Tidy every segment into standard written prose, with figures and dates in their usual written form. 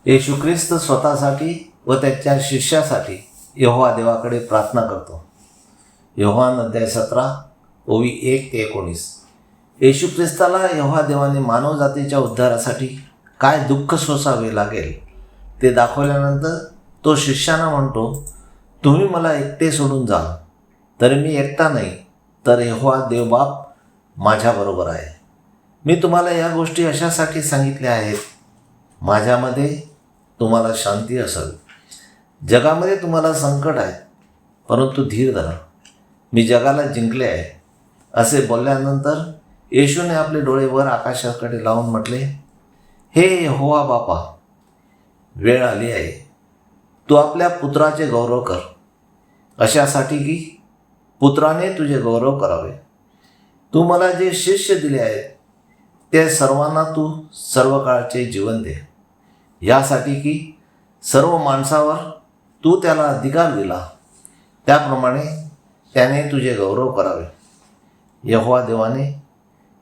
येशू ख्रिस्त स्वतःसाठी व त्याच्या शिष्यासाठी यहोवा देवाकडे प्रार्थना करतो. योहान अध्याय 17 ओवी 1 ते 19. येशू ख्रिस्ताला यहोवा देवाने मानवजातीच्या उद्धारासाठी काय दुःख सोसावे लागेल ते दाखवल्यानंतर तो शिष्यांना म्हणतो, तुम्ही मला एकटे सोडून जाल तरी मी एकटा नाही, तर यहोवा देवबाप माझ्याबरोबर आहे. मी तुम्हाला या गोष्टी अशासाठी सांगितल्या आहेत, माझ्यामध्ये तुम्हाला शांती असेल. जगामध्ये तुम्हाला संकट आहे, परंतु धीर धरा, मी जगाला जिंकले आहे. असे बोलल्यानंतर येशूने आपले डोळे वर आकाशाकडे लावून म्हटले, हे यहोवा बापा, वेळ आली आहे. तू आपल्या पुत्राचे गौरव कर, अशासाठी की पुत्राने तुझे गौरव करावे. तू मला जे शिष्य दिले आहेत ते सर्वांना तू सर्व काळचे जीवन दे, यासाठी की सर्व माणसावर तू त्याला अधिकार दिला, त्याप्रमाणे त्याने तुझे गौरव करावे. यहोवा देवाने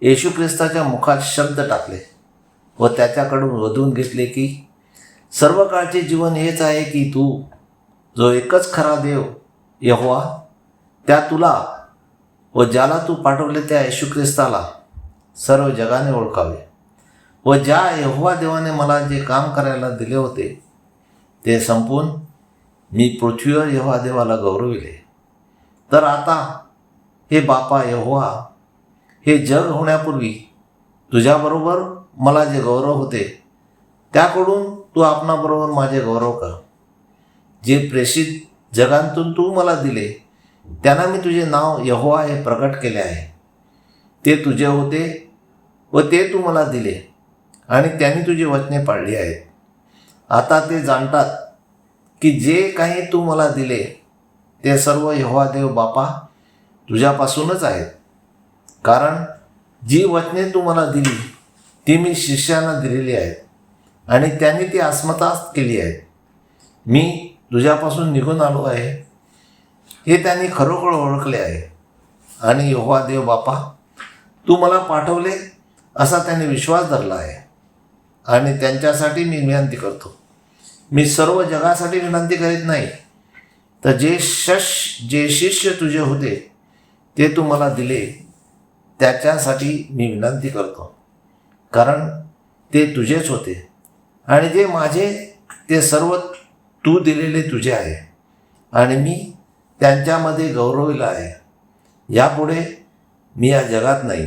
येशू ख्रिस्ताच्या मुखात शब्द टाकले व त्याच्याकडून वधून घेतले की सर्व काळचे जीवन हेच आहे की तू, जो एकच खरा देव यहोवा, त्या तुला व ज्याला तू पाठवले त्या येशू ख्रिस्ताला सर्व जगाने ओळखावे. व ज्या यहोवा देवाने मला जे काम करायला दिले होते ते संपवून मी पृथ्वीवर यहोवा देवाला गौरविले. तर आता हे बापा यहोवा, हे जग होण्यापूर्वी तुझ्याबरोबर मला जे गौरव होते त्याकडून तू आपणाबरोबर माझे गौरव कर. जे प्रेषित जगांतून तू मला दिले त्यांना मी तुझे नाव यहोवा हे प्रकट केले आहे. ते तुझे होते व ते तू मला दिले आणि त्यांनी तुझी वचने पाळली आहेत. आता ते जाणतात की जे काही तू मला दिले ते सर्व यहोवा देव बापा तुझ्यापासूनच आहेत. कारण जी वचने तू मला दिली ती मी शिष्यांना दिलेली आहेत आणि त्यांनी ती आत्मसात केली आहेत. मी तुझ्यापासून निघून आलो आहे हे त्यांनी खरोखर ओळखले आहे आणि यहोवा देव बापा तू मला पाठवले असा त्यांनी विश्वास धरला आहे. आणि त्यांच्यासाठी मी विनंती करतो. मी सर्व जगासाठी विनंती करीत नाही, तर जे शिष्य तुझे होते ते तू मला दिले त्याच्यासाठी मी विनंती करतो. कारण ते तुझेच होते आणि जे माझे ते सर्व तू दिलेले तुझे आहे आणि मी त्यांच्यामध्ये गौरविला आहे. यापुढे मी या जगात नाही,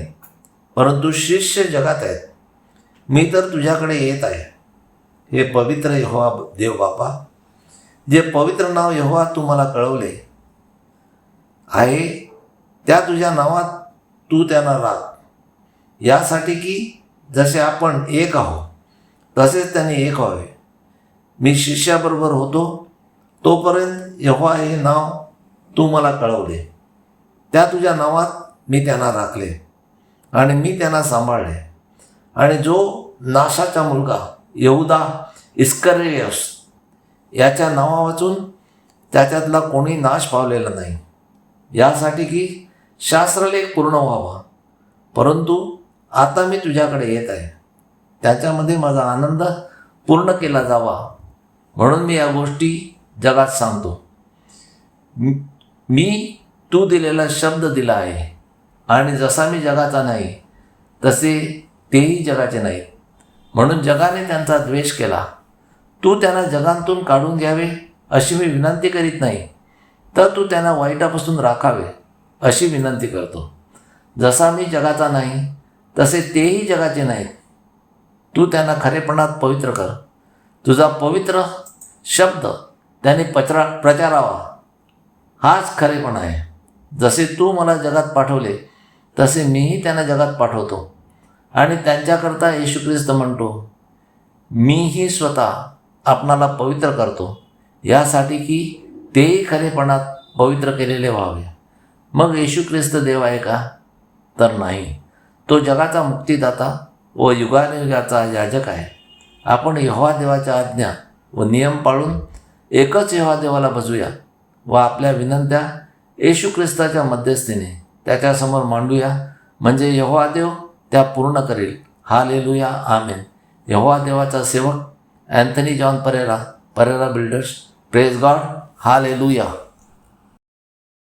परंतु शिष्य जगात आहेत. मी तर तुझ्याकडे येत आहे. हे पवित्र यहोवा देव बापा, जे पवित्र नाव यहोवा तू मला कळवले आहे त्या तुझ्या नावात तू त्यांना राख, यासाठी की जसे आपण एक आहोत तसेच त्यांनी एक व्हावे. मी शिष्याबरोबर होतो तोपर्यंत यहोवा हे नाव तू मला कळवले, त्या तुझ्या नावात मी त्यांना राखले आणि मी त्यांना सांभाळले. आणि जो नाशाचा मुलगा यहूदा इस्करियोत याच्या नावा वाचून त्याच्यातला कोणी नाश पावलेला नाही, यासाठी की शास्त्रलेख पूर्ण व्हावा. परंतु आता मी तुझ्याकडे येत आहे, त्याच्यामध्ये माझा आनंद पूर्ण केला जावा म्हणून मी या गोष्टी जगात सांगतो. मी तू दिलेला शब्द दिला आहे आणि जसा मी जगाचा नाही तसे तेही जगाचे नाहीत, म्हणून जगाने त्यांचा द्वेष केला. तू त्यांना जगांतून काढून घ्यावे अशी मी विनंती करीत नाही, तर तू त्यांना वाईटापासून राखावे अशी विनंती करतो. जसा मी जगाचा नाही तसे तेही जगाचे नाहीत. तू त्यांना खरेपणात पवित्र कर. तुझा पवित्र शब्द त्याने प्रचारावा, हाच खरेपणा आहे. जसे तू मला जगात पाठवले तसे मीही त्यांना जगात पाठवतो. आणि त्यांच्याकरता येशू ख्रिस्त म्हणतो, मीही स्वतः आपणाला पवित्र करतो, यासाठी की तेही खरेपणात पवित्र केलेले व्हावे. मग येशू ख्रिस्त देव आहे का? तर नाही. तो जगाचा मुक्तिदाता व युगानुयुगाचा याजक आहे. आपण यहोवा देवाच्या आज्ञा व नियम पाळून एकच यहोवा देवाला भजूया व आपल्या विनंत्या येशू ख्रिस्ताच्या मध्यस्थीने त्याच्यासमोर मांडूया, म्हणजे यहोवा देव त्या पूर्ण करेल. हालेलुया, आमेन. यहोवा देवाचा सेवक Anthony John Pereira, Pereira builders. Praise God. Hallelujah.